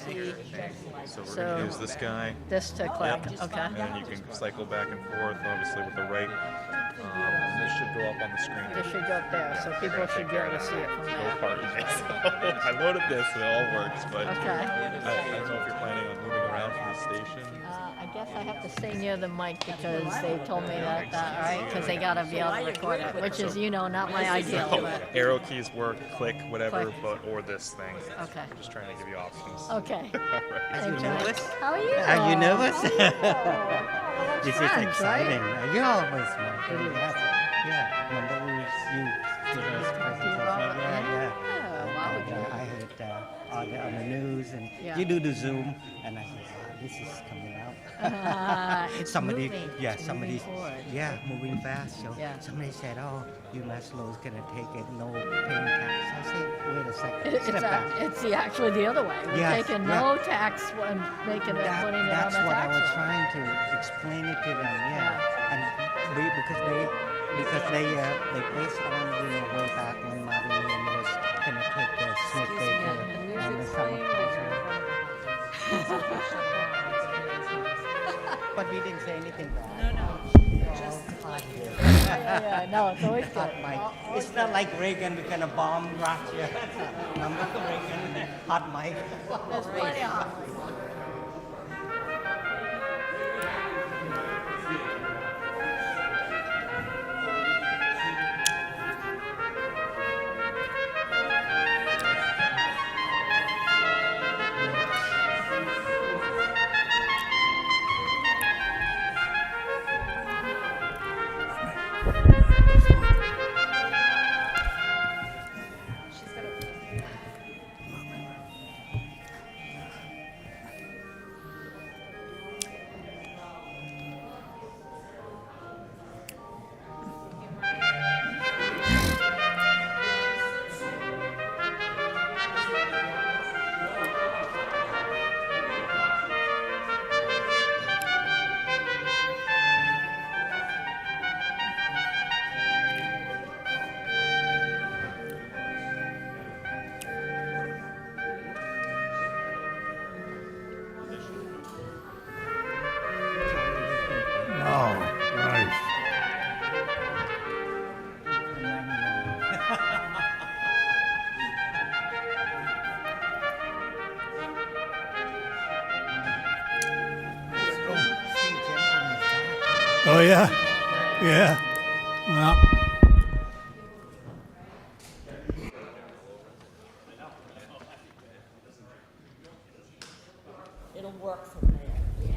see. So we're So going to use this guy. this to click. Okay. And then you can cycle back and forth, obviously, with the right. And this should go up on the screen. This should go up there, so people should be able to see it from No there. party. I loaded this, and it all works, but Okay. I don't know if you're planning on moving around from the station. I guess I have to stay near the mic because they told me that, all right, because they got to be able to record it, which is, not my ideal, but Arrow keys work, click, whatever, or this thing. okay. I'm just trying to give you options. Okay. All right. Thanks, Johnny. How are you? Are you nervous? How are you? This is Friends, exciting. right? You always want to. Yeah. Remember you did this presentation? Yeah. Wow. And, I heard on the news, and Yeah. you do the Zoom, and I said, this is coming out. It's somebody, moving. yeah, It's somebody, moving forward. yeah, moving fast. So Yeah. somebody said, oh, UMass Lowell's gonna take it, no paying tax. I said, wait a second, It's step back. actually the other way. We're Yes, taking yeah. no tax when making it, putting it on That's the what I tax was roll. trying to explain it to them. Yeah, and because they based on way back when Martin Luther was gonna take the Smith Baker and the Southern But we didn't say anything wrong. No. Just Yeah, no, it's always good. hot mic. It's not like Reagan we're gonna bomb Russia. Remember Reagan? Hot mic. There's plenty of hot ones. Oh, nice. Oh, yeah? Yeah. Well, It'll work from there.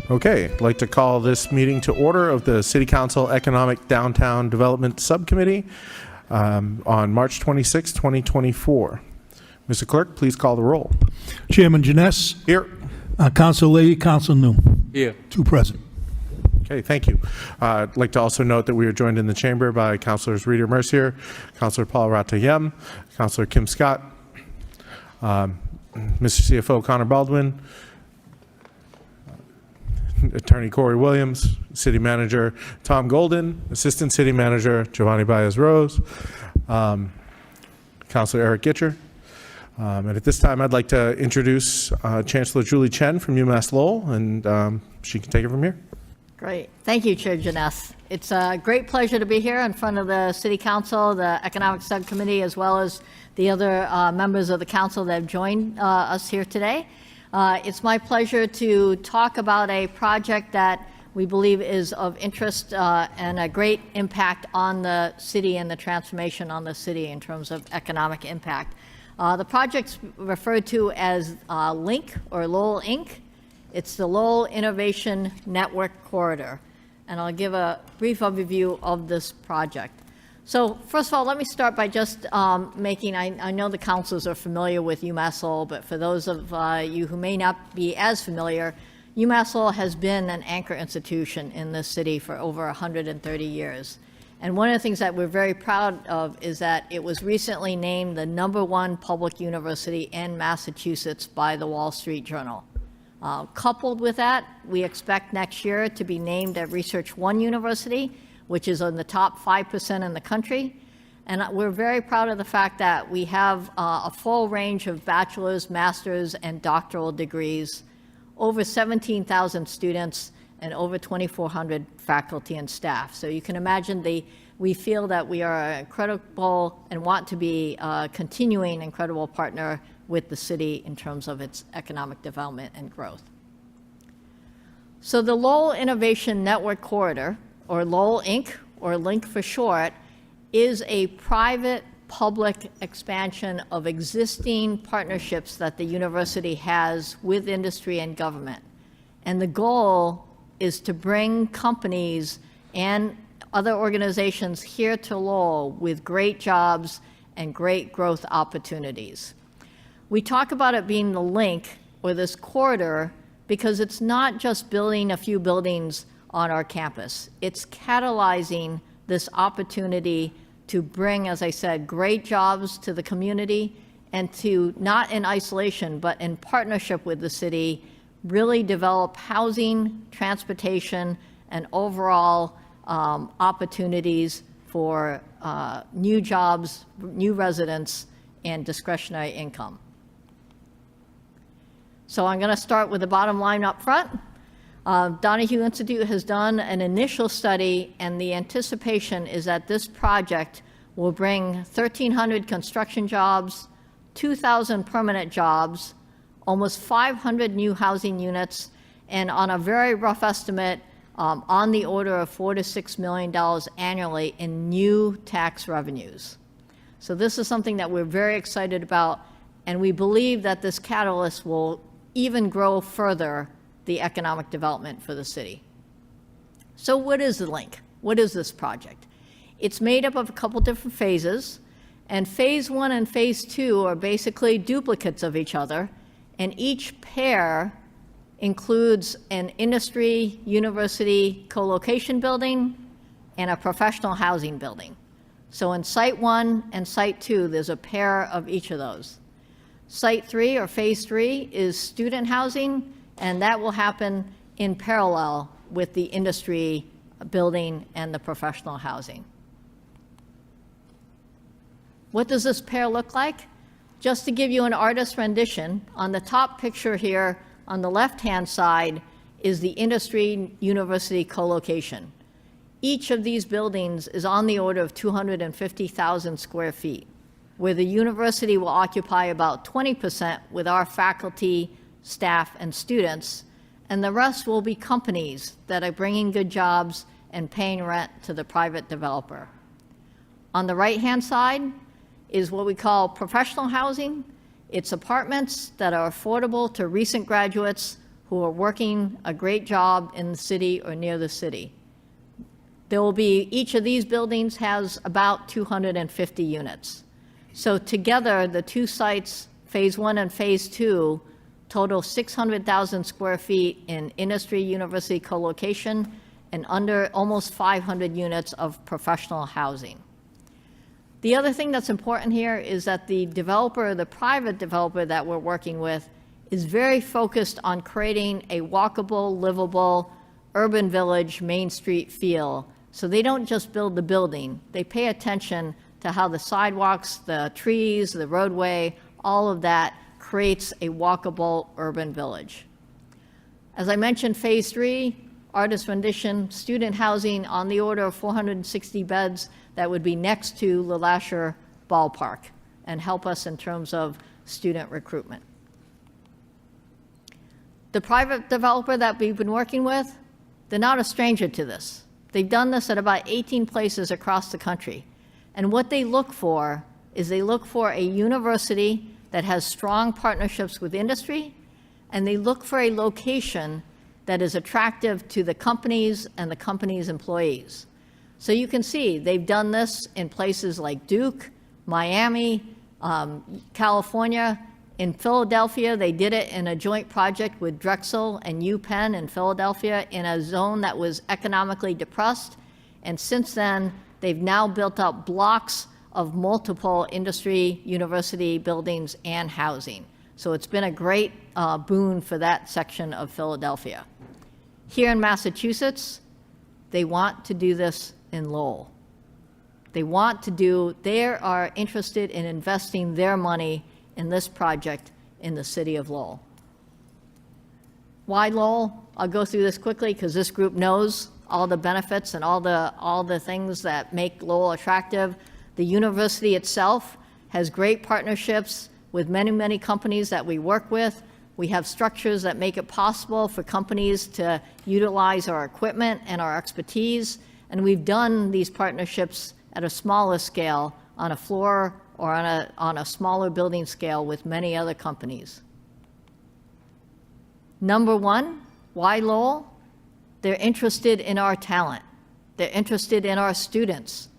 Okay, I'd like to call this meeting to order of the City Council Economic Downtown Development Subcommittee on March 26, 2024. Mr. Clerk, please call the roll. Chairman Janess, Here. Council Lady, Council New. Here. Two present. Okay, thank you. I'd like to also note that we are joined in the chamber by Councilors Rita Mercier, Councilor Paul Ratayem, Councilor Kim Scott, Mr. CFO Connor Baldwin, Attorney Corey Williams, City Manager Tom Golden, Assistant City Manager Giovanni Baez-Rose, Councilor Eric Gitcher. And at this time, I'd like to introduce Chancellor Julie Chen from UMass Lowell, and she can take it from here. Great. Thank you, Chair Janess. It's a great pleasure to be here in front of the City Council, the Economic Subcommittee, as well as the other members of the council that have joined us here today. It's my pleasure to talk about a project that we believe is of interest and a great impact on the city and the transformation on the city in terms of economic impact. The project's referred to as LINK, or Lowell Inc. It's the Lowell Innovation Network Corridor, and I'll give a brief overview of this project. So first of all, let me start by just I know the councils are familiar with UMass Lowell, but for those of you who may not be as familiar, UMass Lowell has been an anchor institution in this city for over 130 years. And one of the things that we're very proud of is that it was recently named the #1 public university in Massachusetts by the Wall Street Journal. Coupled with that, we expect next year to be named a Research One University, which is in the top 5% in the country. And we're very proud of the fact that we have a full range of bachelor's, master's, and doctoral degrees, over 17,000 students, and over 2,400 faculty and staff. So you can imagine we feel that we are an incredible and want to be a continuing incredible partner with the city in terms of its economic development and growth. So the Lowell Innovation Network Corridor, or Lowell Inc., or LINC for short, is a private-public expansion of existing partnerships that the university has with industry and government. And the goal is to bring companies and other organizations here to Lowell with great jobs and great growth opportunities. We talk about it being the link, or this corridor, because it's not just building a few buildings on our campus. It's catalyzing this opportunity to bring, as I said, great jobs to the community, and to, not in isolation, but in partnership with the city, really develop housing, transportation, and overall opportunities for new jobs, new residents, and discretionary income. So I'm going to start with the bottom line up front. Donahue Institute has done an initial study, and the anticipation is that this project will bring 1,300 construction jobs, 2,000 permanent jobs, almost 500 new housing units, and on a very rough estimate, on the order of $4 to $6 million annually in new tax revenues. So this is something that we're very excited about, and we believe that this catalyst will even grow further the economic development for the city. So what is the LINC? What is this project? It's made up of a couple different phases, and phase 1 and phase 2 are basically duplicates of each other, and each pair includes an industry university co-location building and a professional housing building. So in Site 1 and Site 2, there's a pair of each of those. Site 3, or phase 3, is student housing, and that will happen in parallel with the industry building and the professional housing. What does this pair look like? Just to give you an artist's rendition, on the top picture here, on the left-hand side, is the industry university co-location. Each of these buildings is on the order of 250,000 square feet, where the university will occupy about 20% with our faculty, staff, and students, and the rest will be companies that are bringing good jobs and paying rent to the private developer. On the right-hand side is what we call professional housing. It's apartments that are affordable to recent graduates who are working a great job in the city or near the city. There will be, each of these buildings has about 250 units. So together, the two sites, phase 1 and phase 2, total 600,000 square feet in industry university co-location and under almost 500 units of professional housing. The other thing that's important here is that the developer, the private developer that we're working with, is very focused on creating a walkable, livable, urban village, Main Street feel. So they don't just build the building, they pay attention to how the sidewalks, the trees, the roadway, all of that creates a walkable urban village. As I mentioned, phase 3, artist rendition, student housing on the order of 460 beds that would be next to LeLacheur Ballpark and help us in terms of student recruitment. The private developer that we've been working with, they're not a stranger to this. They've done this at about 18 places across the country. And what they look for is they look for a university that has strong partnerships with industry, and they look for a location that is attractive to the companies and the company's employees. So you can see they've done this in places like Duke, Miami, California. In Philadelphia, they did it in a joint project with Drexel and UPenn in Philadelphia in a zone that was economically depressed. And since then, they've now built up blocks of multiple industry, university buildings, and housing. So it's been a great boon for that section of Philadelphia. Here in Massachusetts, they want to do this in Lowell. They are interested in investing their money in this project in the city of Lowell. Why Lowell? I'll go through this quickly because this group knows all the benefits and all the things that make Lowell attractive. The university itself has great partnerships with many, many companies that we work with. We have structures that make it possible for companies to utilize our equipment and our expertise. And we've done these partnerships at a smaller scale on a floor or on a smaller building scale with many other companies. Number one, why Lowell? They're interested in our talent. They're interested in our students.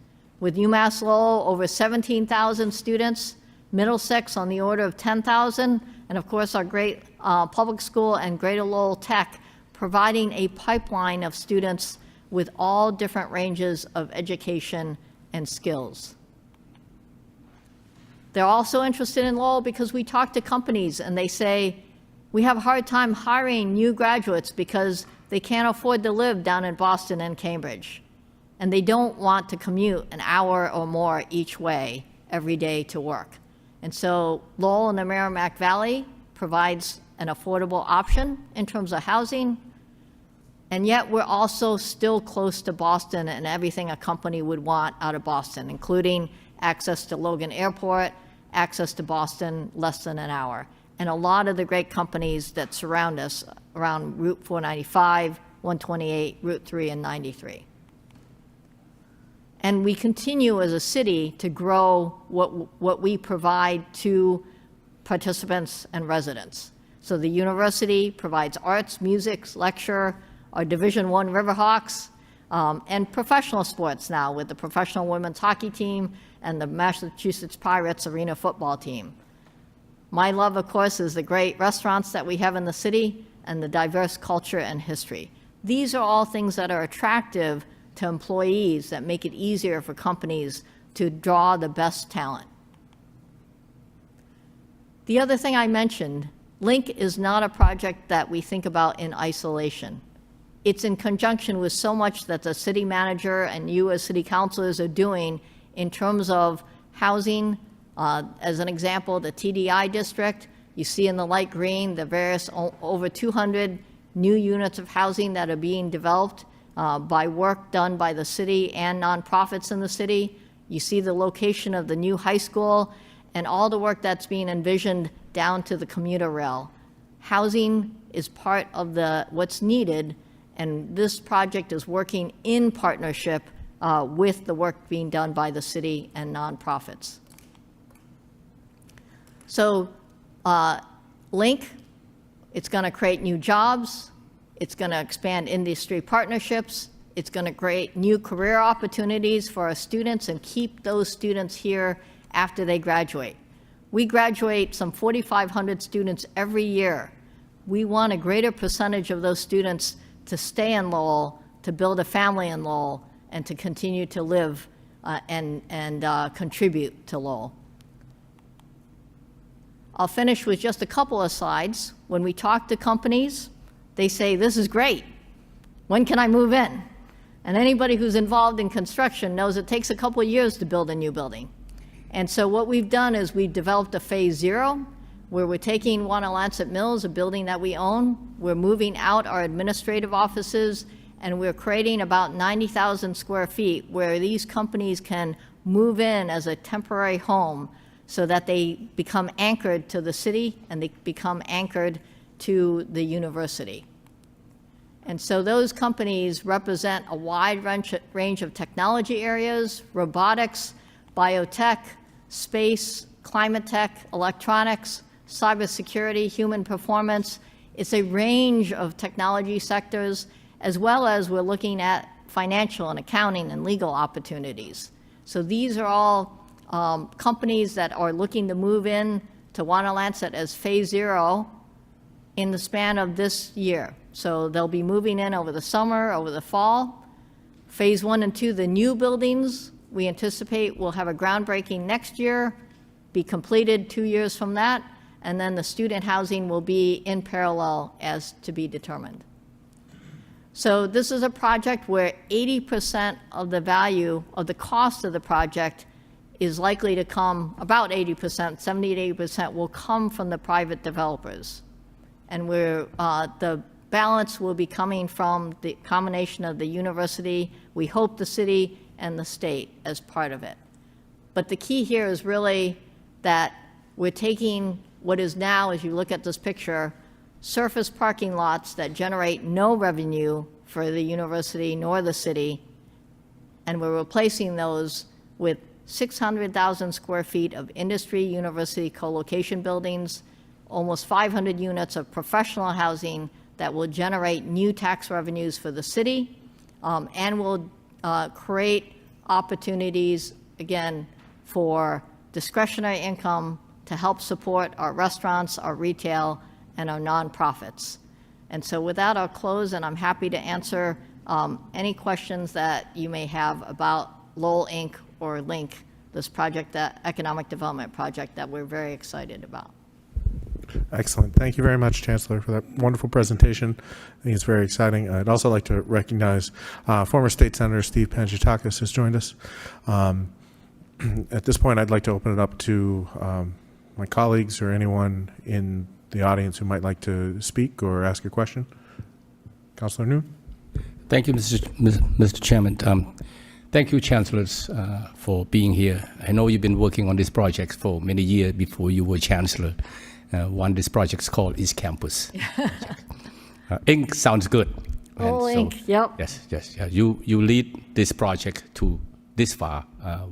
With UMass Lowell, over 17,000 students, Middlesex on the order of 10,000, and of course our great public school and Greater Lowell Tech providing a pipeline of students with all different ranges of education and skills. They're also interested in Lowell because we talk to companies and they say, we have a hard time hiring new graduates because they can't afford to live down in Boston and Cambridge. And they don't want to commute an hour or more each way every day to work. And so Lowell in the Merrimack Valley provides an affordable option in terms of housing. And yet we're also still close to Boston and everything a company would want out of Boston, including access to Logan Airport, access to Boston less than an hour. And a lot of the great companies that surround us around Route 495, 128, Route 3, and 93. And we continue as a city to grow what we provide to participants and residents. So the university provides arts, music, lecture, our Division I Riverhawks, and professional sports now with the professional women's hockey team and the Massachusetts Pirates arena football team. My love, of course, is the great restaurants that we have in the city and the diverse culture and history. These are all things that are attractive to employees that make it easier for companies to draw the best talent. The other thing I mentioned, LINK is not a project that we think about in isolation. It's in conjunction with so much that the city manager and you as city councilors are doing in terms of housing. As an example, the TDI district, you see in the light green the various over 200 new units of housing that are being developed by work done by the city and nonprofits in the city. You see the location of the new high school and all the work that's being envisioned down to the commuter rail. Housing is part of what's needed, and this project is working in partnership with the work being done by the city and nonprofits. So LINK, it's going to create new jobs, it's going to expand industry partnerships, it's going to create new career opportunities for our students and keep those students here after they graduate. We graduate some 4,500 students every year. We want a greater percentage of those students to stay in Lowell, to build a family in Lowell, and to continue to live and contribute to Lowell. I'll finish with just a couple of slides. When we talk to companies, they say, this is great. When can I move in? And anybody who's involved in construction knows it takes a couple of years to build a new building. And so what we've done is we've developed a phase 0, where we're taking Wanalancet Mills, a building that we own. We're moving out our administrative offices, and we're creating about 90,000 square feet where these companies can move in as a temporary home so that they become anchored to the city and they become anchored to the university. And so those companies represent a wide range of technology areas: robotics, biotech, space, climate tech, electronics, cybersecurity, human performance. It's a range of technology sectors, as well as we're looking at financial and accounting and legal opportunities. So these are all companies that are looking to move in to Wanalancet as phase 0 in the span of this year. So they'll be moving in over the summer, over the fall. Phase 1 and 2, the new buildings, we anticipate will have a groundbreaking next year, be completed 2 years from that, and then the student housing will be in parallel as to be determined. So this is a project where 80% of the value of the cost of the project is likely to come, about 80%, 70 to 80% will come from the private developers. And the balance will be coming from the combination of the university, we hope the city, and the state as part of it. But the key here is really that we're taking what is now, as you look at this picture, surface parking lots that generate no revenue for the university nor the city, and we're replacing those with 600,000 square feet of industry university co-location buildings, almost 500 units of professional housing that will generate new tax revenues for the city, and will create opportunities, again, for discretionary income to help support our restaurants, our retail, and our nonprofits. And so with that, I'll close, and I'm happy to answer any questions that you may have about Lowell Inc. or Link, this project, that economic development project that we're very excited about. Excellent. Thank you very much, Chancellor, for that wonderful presentation. I think it's very exciting. I'd also like to recognize former State Senator Steve Pangiatakis has joined us. At this point, I'd like to open it up to my colleagues or anyone in the audience who might like to speak or ask a question. Councilor Noon. Thank you, Mr. Chairman. Thank you, Chancellors, for being here. I know you've been working on this project for many years before you were Chancellor. One of these projects called East Campus. Inc. sounds good. Lowell Inc., yep. Yes. Yeah, you lead this project to this far.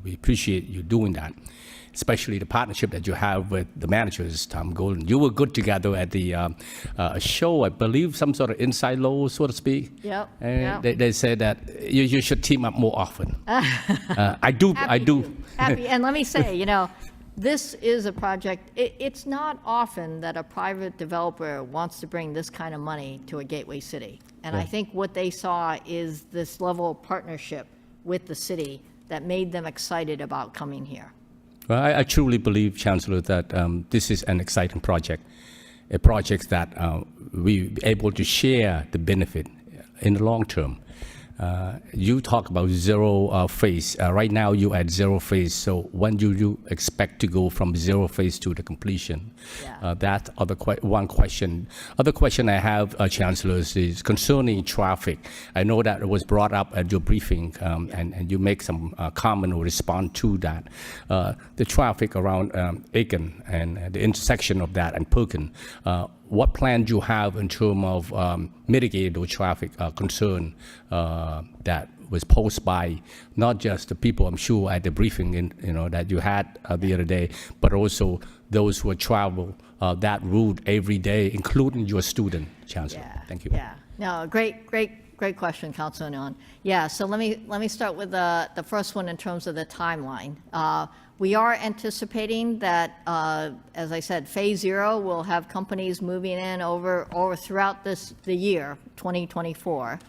We appreciate you doing that, especially the partnership that you have with the managers, Tom Golden. You were good together at the show, I believe, some sort of inside Lowell, so to speak. Yep. And they said that you should team up more often. I do. Happy. And let me say, this is a project, it's not often that a private developer wants to bring this kind of money to a gateway city. And I think what they saw is this level of partnership with the city that made them excited about coming here. Well, I truly believe, Chancellor, that this is an exciting project, a project that we're able to share the benefit in the long term. You talk about zero phase. Right now, you're at zero phase. So when do you expect to go from zero phase to the completion? Yeah. That's one question. Other question I have, Chancellors, is concerning traffic. I know that it was brought up at your briefing, and you make some comment or respond to that. The traffic around Aiken and the intersection of that and Perkin. What plan do you have in terms of mitigating those traffic concern that was posed by not just the people, I'm sure, at the briefing that you had the other day, but also those who travel that route every day, including your student, Chancellor. Yeah. Thank you. Yeah. No, great question, Councilor Nguyen. Yeah. So let me start with the first one in terms of the timeline. We are anticipating that, as I said, phase 0 will have companies moving in over throughout the year, 2024.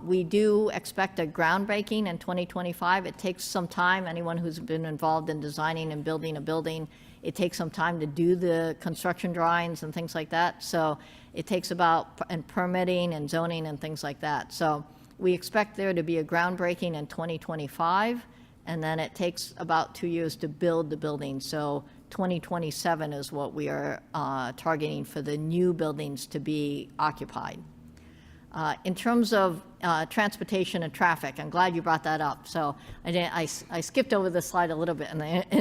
We do expect a groundbreaking in 2025. It takes some time. Anyone who's been involved in designing and building a building, it takes some time to do the construction drawings and things like that. So it takes and permitting and zoning and things like that. So we expect there to be a groundbreaking in 2025. And then it takes about 2 years to build the building. So 2027 is what we are targeting for the new buildings to be occupied. In terms of transportation and traffic, I'm glad you brought that up. So I skipped over this slide a little bit in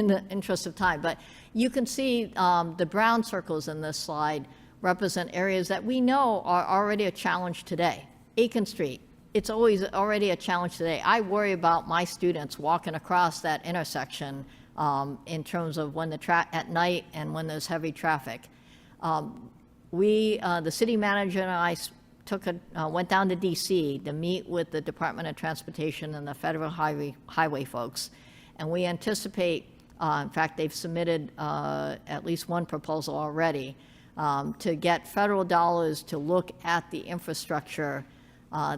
the interest of time. But you can see the brown circles in this slide represent areas that we know are already a challenge today. Aiken Street. It's already a challenge today. I worry about my students walking across that intersection in terms of when at night and when there's heavy traffic. The city manager and I went down to DC to meet with the Department of Transportation and the Federal Highway folks, and we anticipate, in fact, they've submitted at least one proposal already to get federal dollars to look at the infrastructure.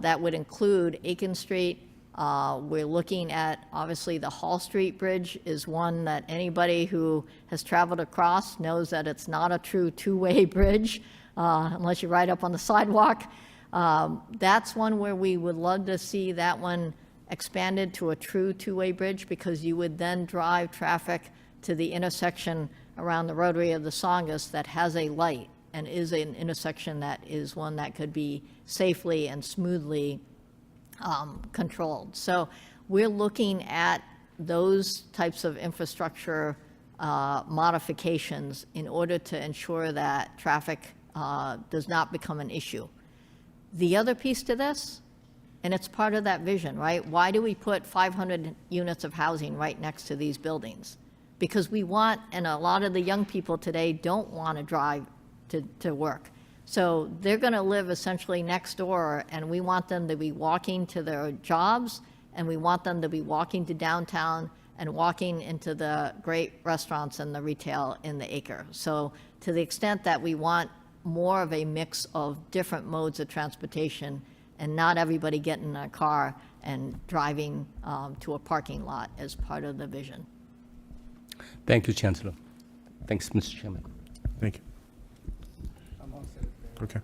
That would include Aiken Street. We're looking at, obviously, the Hall Street Bridge is one that anybody who has traveled across knows that it's not a true two-way bridge unless you ride up on the sidewalk. That's one where we would love to see that one expanded to a true two-way bridge, because you would then drive traffic to the intersection around the rotary of the Songus that has a light and is an intersection that is one that could be safely and smoothly controlled. So we're looking at those types of infrastructure modifications in order to ensure that traffic does not become an issue. The other piece to this, and it's part of that vision, right? Why do we put 500 units of housing right next to these buildings? Because we want, and a lot of the young people today don't want to drive to work. So they're going to live essentially next door, and we want them to be walking to their jobs, and we want them to be walking to downtown and walking into the great restaurants and the retail in the acre. So to the extent that we want more of a mix of different modes of transportation and not everybody getting in a car and driving to a parking lot as part of the vision. Thank you, Chancellor. Thanks, Mr. Chairman. Thank you. Okay.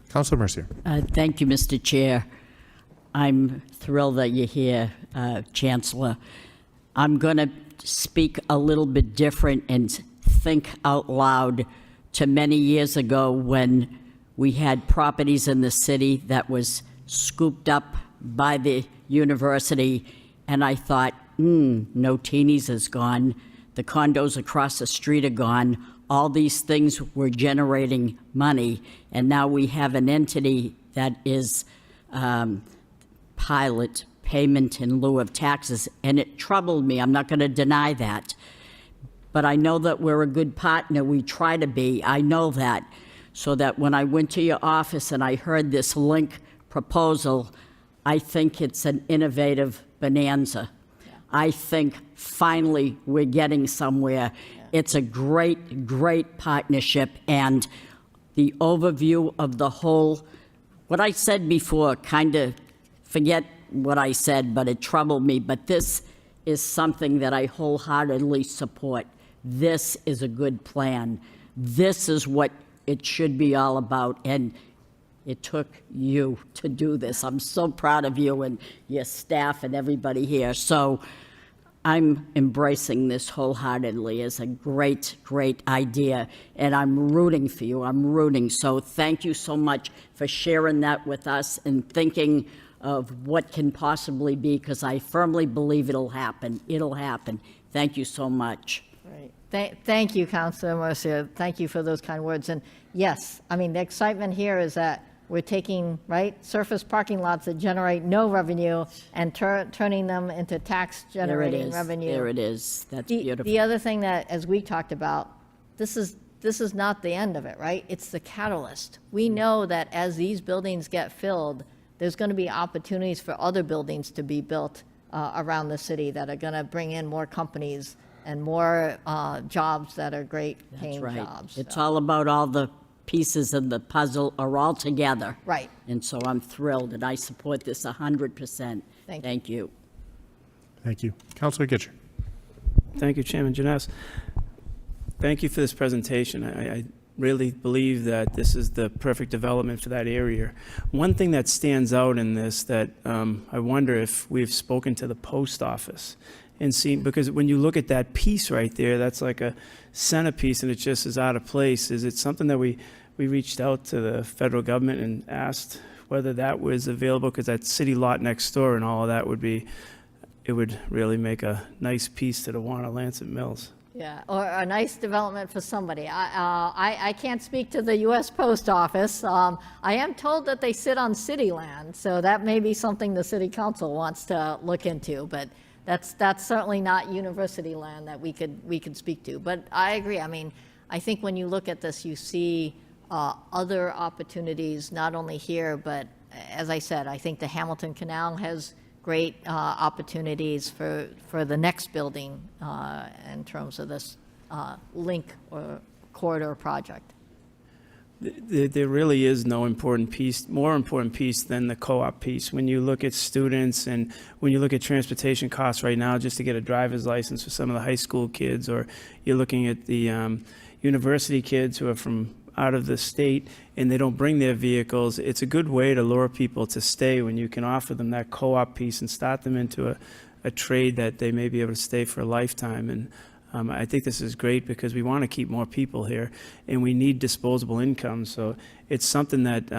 Councilor Mercier. Thank you, Mr. Chair. I'm thrilled that you're here, Chancellor. I'm going to speak a little bit different and think out loud to many years ago when we had properties in the city that was scooped up by the university, and I thought, no teenies is gone. The condos across the street are gone. All these things were generating money, and now we have an entity that is pilot payment in lieu of taxes, and it troubled me. I'm not going to deny that. But I know that we're a good partner. We try to be. I know that. So that when I went to your office and I heard this link proposal, I think it's an innovative bonanza. Yeah. I think finally we're getting somewhere. Yeah. It's a great, great partnership, and the overview of the whole, what I said before, kind of forget what I said, but it troubled me. But this is something that I wholeheartedly support. This is a good plan. This is what it should be all about, and it took you to do this. I'm so proud of you and your staff and everybody here. So I'm embracing this wholeheartedly as a great, great idea, and I'm rooting for you. I'm rooting. So thank you so much for sharing that with us and thinking of what can possibly be, because I firmly believe it'll happen. It'll happen. Thank you so much. Right. Thank you, Councilor Mercier. Thank you for those kind words. And yes, I mean, the excitement here is that we're taking, right, surface parking lots that generate no revenue and turning them into tax-generating revenue. There it is. That's beautiful. The other thing that, as we talked about, this is not the end of it, right? It's the catalyst. We know that as these buildings get filled, there's going to be opportunities for other buildings to be built around the city that are going to bring in more companies and more jobs that are great paying jobs. It's all about all the pieces of the puzzle are all together. Right. And so I'm thrilled, and I support this 100%. Thank you. Thank you. Councilor Gitcher. Thank you, Chairman Janess. Thank you for this presentation. I really believe that this is the perfect development for that area. One thing that stands out in this that I wonder if we've spoken to the post office and seen, because when you look at that piece right there, that's like a centerpiece and it just is out of place. Is it something that we reached out to the federal government and asked whether that was available? Because that city lot next door and all of that it would really make a nice piece to the Warner-Lancet Mills. Yeah, or a nice development for somebody. I can't speak to the U.S. Post Office. I am told that they sit on city land, so that may be something the city council wants to look into, but that's certainly not university land that we could speak to. But I agree. I mean, I think when you look at this, you see other opportunities, not only here, but as I said, I think the Hamilton Canal has great opportunities for the next building in terms of this link or corridor project. There really is no more important piece than the co-op piece. When you look at students and when you look at transportation costs right now, just to get a driver's license for some of the high school kids, or you're looking at the university kids who are from out of the state and they don't bring their vehicles, it's a good way to lure people to stay when you can offer them that co-op piece and start them into a trade that they may be able to stay for a lifetime. And I think this is great because we want to keep more people here and we need disposable income. So it's something that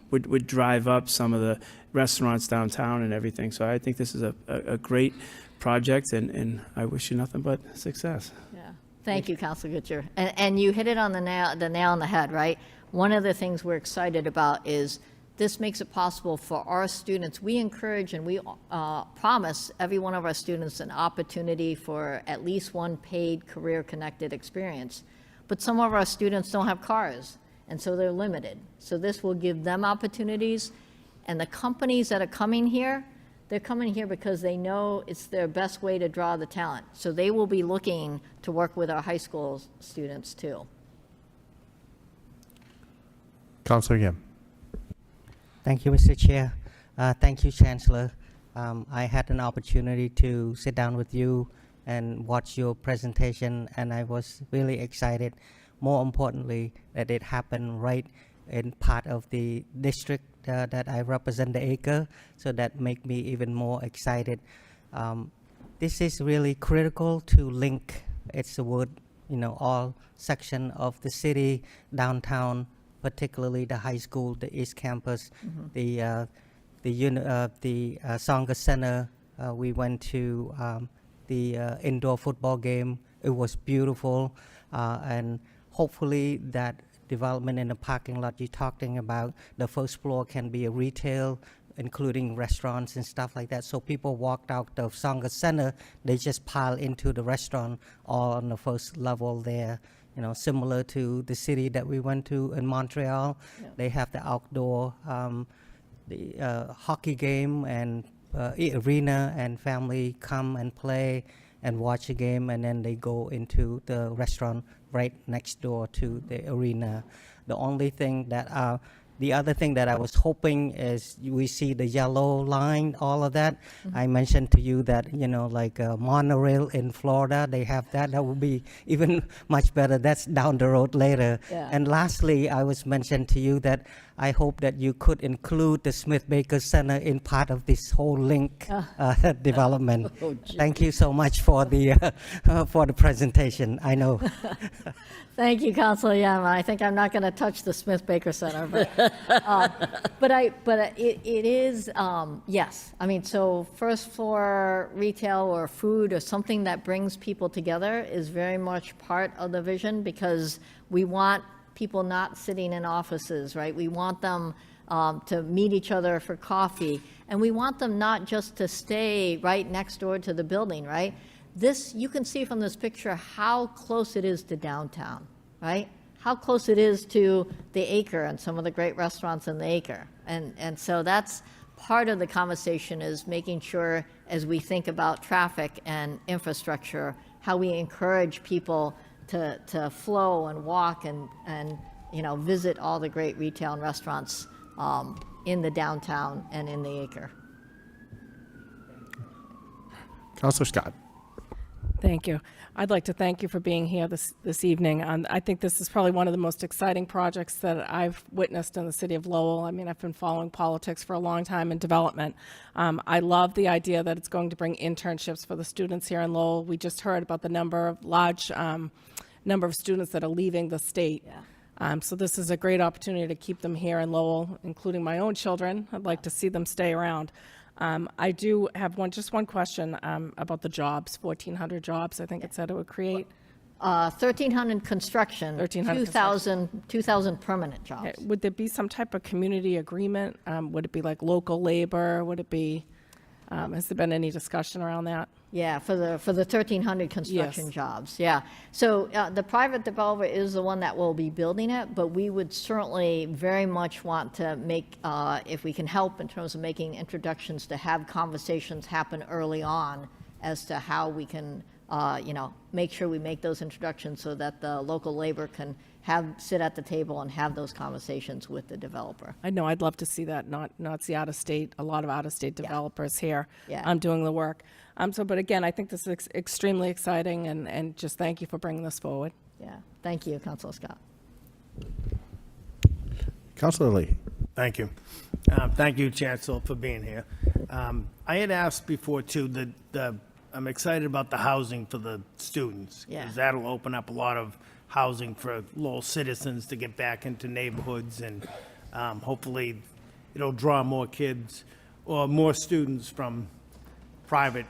would drive up some of the restaurants downtown and everything. So I think this is a great project, and I wish you nothing but success. Yeah. Thank you, Councilor Gutcher. And you hit it on the nail on the head, right? One of the things we're excited about is this makes it possible for our students. We encourage and we promise every one of our students an opportunity for at least one paid career-connected experience. But some of our students don't have cars, and so they're limited. So this will give them opportunities. And the companies that are coming here, they're coming here because they know it's their best way to draw the talent. So they will be looking to work with our high school students too. Councilor Yim. Thank you, Mr. Chair. Thank you, Chancellor. I had an opportunity to sit down with you and watch your presentation, and I was really excited. More importantly, that it happened right in part of the district that I represent, the acre, so that make me even more excited. This is really critical to link, it's the word, all section of the city, downtown, particularly the high school, the East Campus, the Sangha Center. We went to the indoor football game. It was beautiful, and hopefully that development in the parking lot you're talking about, the first floor can be a retail, including restaurants and stuff like that. So people walked out of Sangha Center, they just pile into the restaurant all on the first level there. Similar to the city that we went to in Montreal. Yeah. They have the outdoor hockey game and arena, and family come and play and watch a game, and then they go into the restaurant right next door to the arena. The only thing that, the other thing that I was hoping is we see the yellow line, all of that. I mentioned to you that, like monorail in Florida, they have that. That would be even much better. That's down the road later. Yeah. And lastly, I was mentioned to you that I hope that you could include the Smith Baker Center in part of this whole link development. Oh, thank you so much for the presentation. I know. Thank you, Councilor Yam. I think I'm not going to touch the Smith Baker Center, but it is yes. I mean, so first floor retail or food or something that brings people together is very much part of the vision, because we want people not sitting in offices, right? We want them to meet each other for coffee, and we want them not just to stay right next door to the building, right? This, you can see from this picture how close it is to downtown, right? How close it is to the acre and some of the great restaurants in the acre. And so that's part of the conversation, is making sure, as we think about traffic and infrastructure, how we encourage people to flow and walk and visit all the great retail and restaurants in the downtown and in the acre. Councilor Scott. Thank you. I'd like to thank you for being here this evening. I think this is probably one of the most exciting projects that I've witnessed in the city of Lowell. I mean, I've been following politics for a long time in development. I love the idea that it's going to bring internships for the students here in Lowell. We just heard about the large number of students that are leaving the state. Yeah. So this is a great opportunity to keep them here in Lowell, including my own children. I'd like to see them stay around. I do have just one question about the jobs, 1,400 jobs, I think it said it would create. 1,300 construction, 2,000 permanent jobs. Okay. Would there be some type of community agreement? Would it be like local labor? Would it be, has there been any discussion around that? Yeah, for the 1,300 construction Yes. jobs, yeah. So the private developer is the one that will be building it, but we would certainly very much want to make, if we can help in terms of making introductions, to have conversations happen early on as to how we can, make sure we make those introductions so that the local labor can sit at the table and have those conversations with the developer. I know, I'd love to see that, not see out-of-state, a lot of out-of-state developers here doing the work. But again, I think this is extremely exciting, and just thank you for bringing this forward. Yeah, thank you, Councilor Scott. Councilor Lee. Thank you. Thank you, Chancellor, for being here. I had asked before, too, that I'm excited about the housing for the students. Yeah. Because that'll open up a lot of housing for Lowell citizens to get back into neighborhoods, and hopefully it'll draw more kids or more students from private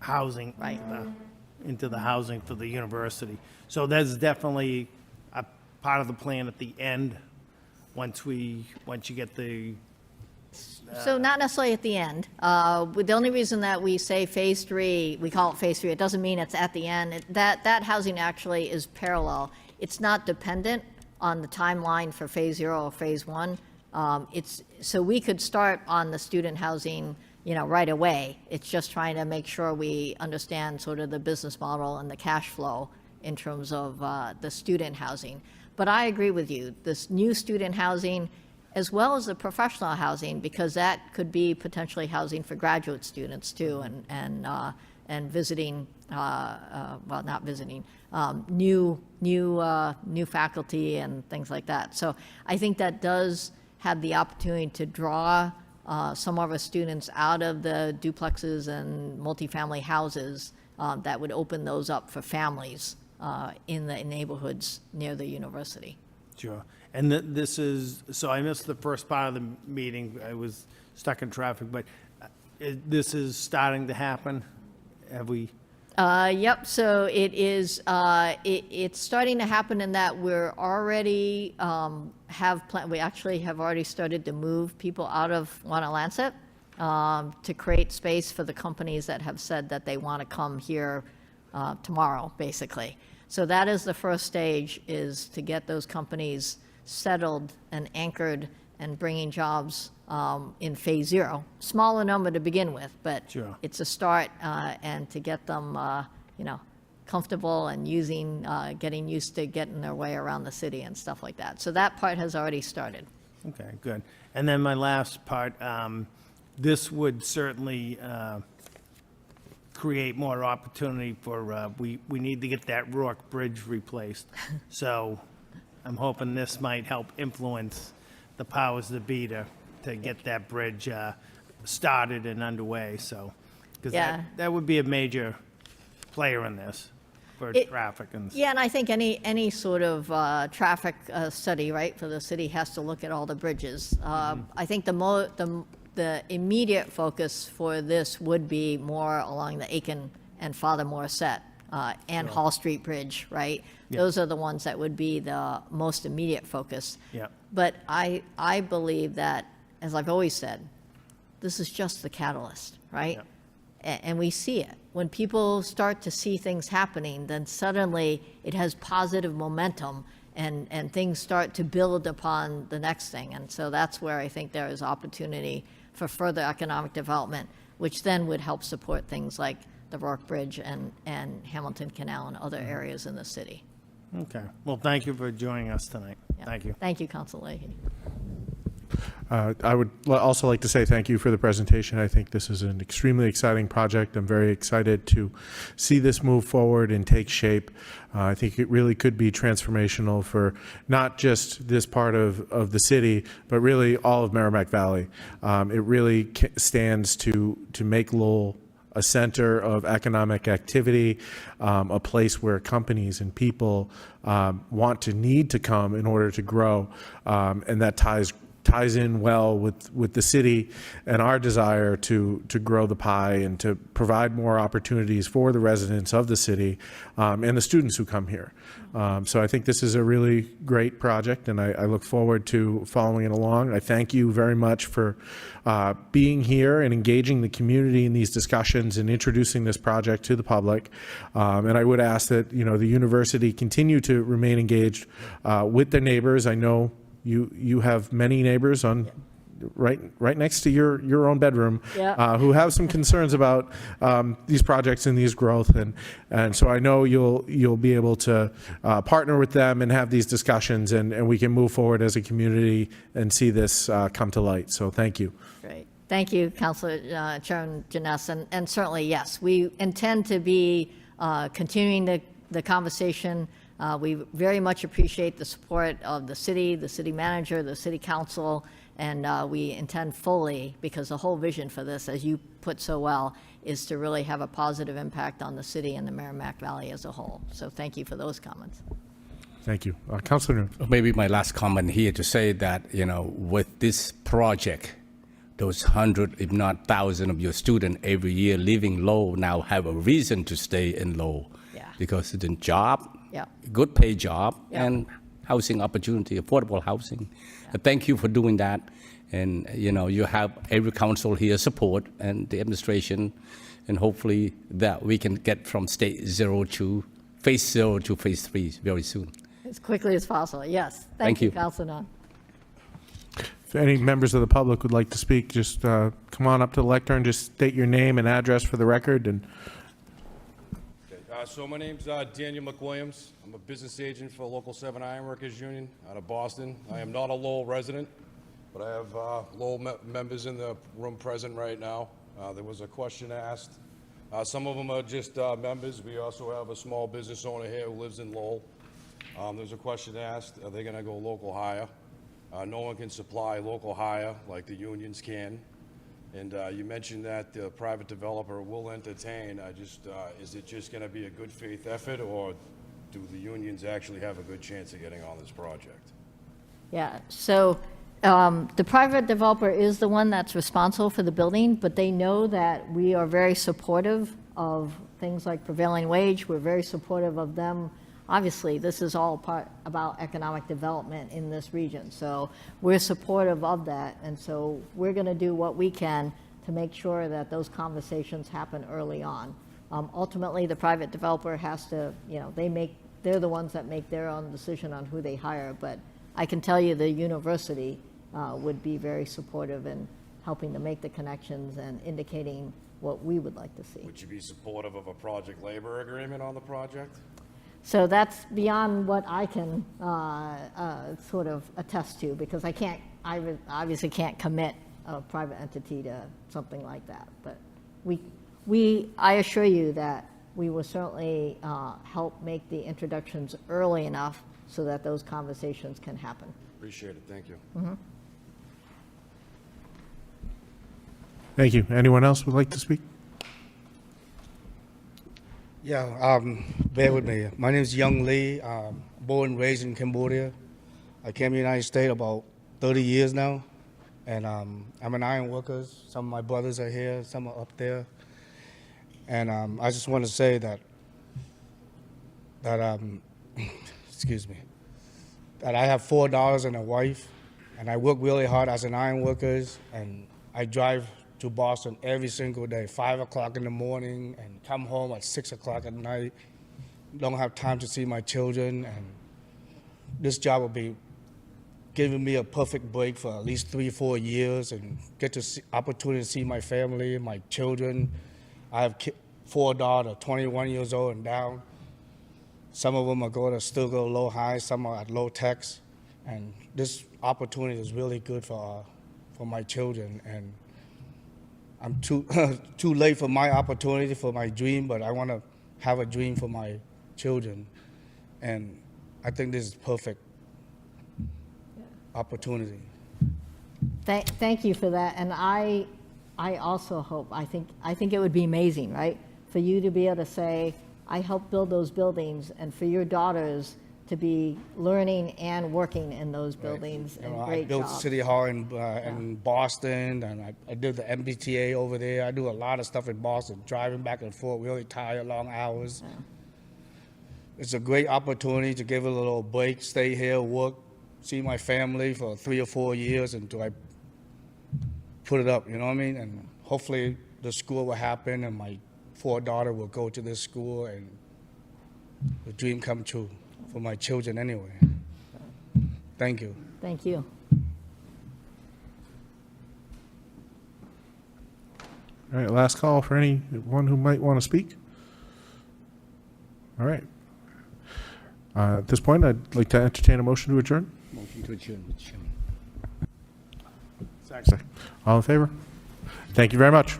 housing Right. into the housing for the university. So that's definitely a part of the plan at the end, once you get the, So not necessarily at the end. The only reason that we say Phase 3, we call it Phase 3, it doesn't mean it's at the end. That housing actually is parallel. It's not dependent on the timeline for Phase 0 or Phase 1. So we could start on the student housing, right away. It's just trying to make sure we understand sort of the business model and the cash flow in terms of the student housing. But I agree with you, this new student housing, as well as the professional housing, because that could be potentially housing for graduate students too, and visiting, well, not visiting, new faculty and things like that. So I think that does have the opportunity to draw some of our students out of the duplexes and multifamily houses that would open those up for families in the neighborhoods near the university. sure. And this is, so I missed the first part of the meeting. I was stuck in traffic, but this is starting to happen? Have we? Yep, so it is, it's starting to happen in that we're already, we actually have already started to move people out of Wanna-Lancet to create space for the companies that have said that they want to come here tomorrow, basically. So that is the first stage, is to get those companies settled and anchored and bringing jobs in Phase 0. Smaller number to begin with, but Sure. it's a start, and to get them, comfortable and getting used to getting their way around the city and stuff like that. So that part has already started. Okay, good. And then my last part, this would certainly create more opportunity for, we need to get that Rourke Bridge replaced. So I'm hoping this might help influence the powers that be to get that bridge started and underway, so. Because Yeah. that would be a major player in this for It- traffic and. Yeah, and I think any sort of traffic study, right, for the city has to look at all the bridges. I think the immediate focus for this would be more along the Aiken and Father Morissette and Hall Street Bridge, right? Yeah. Those are the ones that would be the most immediate focus. Yeah. But I believe that, as I've always said, this is just the catalyst, right? Yeah. And we see it. When people start to see things happening, then suddenly it has positive momentum, and things start to build upon the next thing. And so that's where I think there is opportunity for further economic development, which then would help support things like the Rourke Bridge and Hamilton Canal and other areas in the city. Okay. Well, thank you for joining us tonight. Yeah. Thank you. Thank you, Council Leahy. I would also like to say thank you for the presentation. I think this is an extremely exciting project. I'm very excited to see this move forward and take shape. I think it really could be transformational for not just this part of the city, but really all of Merrimack Valley. It really stands to make Lowell a center of economic activity, a place where companies and people need to come in order to grow, and that ties in well with the city and our desire to grow the pie and to provide more opportunities for the residents of the city and the students who come here. So I think this is a really great project, and I look forward to following it along. I thank you very much for being here and engaging the community in these discussions and introducing this project to the public. And I would ask that the university continue to remain engaged with their neighbors. I know you have many neighbors on right next to your own bedroom Yeah. who have some concerns about these projects and these growth, and so I know you'll be able to partner with them and have these discussions, and we can move forward as a community and see this come to light. So thank you. Great. Thank you, Councilor Chairman Janess. And certainly, yes, we intend to be continuing the conversation We very much appreciate the support of the city manager, the city council, and we intend fully, because the whole vision for this, as you put so well, is to really have a positive impact on the city and the Merrimack Valley as a whole. So thank you for those comments. Thank you. Councilor Noon. Maybe my last comment here to say that, with this project, those 100, if not 1,000 of your students every year living Lowell now have a reason to stay in Lowell. Yeah. Because it's a job, Yeah. good pay job, Yeah. and housing opportunity, affordable housing. Thank you for doing that. And, you have every council here support and the administration, and hopefully that we can get from phase 0 to phase 3 very soon. As quickly as possible, yes. Thank you. Councilor Nunn. If any members of the public would like to speak, just come on up to the lectern, just state your name and address for the record. And So my name's Daniel McWilliams. I'm a business agent for Local 7 Ironworkers Union out of Boston. I am not a Lowell resident, but I have Lowell members in the room present right now. There was a question asked. Some of them are just members. We also have a small business owner here who lives in Lowell. There's a question asked, are they going to go local hire? No one can supply local hire like the unions can. And you mentioned that the private developer will entertain. Is it just going to be a good faith effort, or do the unions actually have a good chance of getting on this project? Yeah, so the private developer is the one that's responsible for the building, but they know that we are very supportive of things like prevailing wage. We're very supportive of them. Obviously, this is all part about economic development in this region, so we're supportive of that, and so we're going to do what we can to make sure that those conversations happen early on. Ultimately, the private developer has to, they're the ones that make their own decision on who they hire, but I can tell you the university would be very supportive in helping to make the connections and indicating what we would like to see. Would you be supportive of a project labor agreement on the project? So that's beyond what I can sort of attest to, because I obviously can't commit a private entity to something like that. But I assure you that we will certainly help make the introductions early enough so that those conversations can happen. Appreciate it. Thank you. Mm-hmm. thank you. Anyone else would like to speak? Yeah, bear with me. My name is Young Lee, born and raised in Cambodia. I came to the United States about 30 years now, and I'm an iron worker. Some of my brothers are here, some are up there. And I just want to say that excuse me, that I have 4 daughters and a wife, and I work really hard as an iron worker, and I drive to Boston every single day, 5 o'clock in the morning, and come home at 6 o'clock at night. Don't have time to see my children, and this job will be giving me a perfect break for at least 3 or 4 years, and get to see opportunity to see my family, my children. I have 4 daughters, 21 years old and down. Some of them are still go low high, some are at low techs, and this opportunity is really good for my children. And I'm too late for my opportunity, for my dream, but I want to have a dream for my children. And I think this is perfect opportunity. Thank you for that. And I also hope, I think it would be amazing, right? For you to be able to say, I helped build those buildings, and for your daughters to be learning and working in those buildings. You And know, great I built jobs. City Hall in Boston, and I did the MBTA over there. I do a lot of stuff in Boston, driving back and forth, really tired, long hours. Yeah. It's a great opportunity to give a little break, stay here, work, see my family for 3 or 4 years until I put it up, you know what I mean? And hopefully the school will happen, and my 4 daughters will go to this school, and the dream come true for my children anyway. Thank you. Thank you. All right, last call for anyone who might want to speak. All right. At this point, I'd like to entertain a motion to adjourn. Motion to adjourn, Mr. Chairman. All in favor? Thank you very much.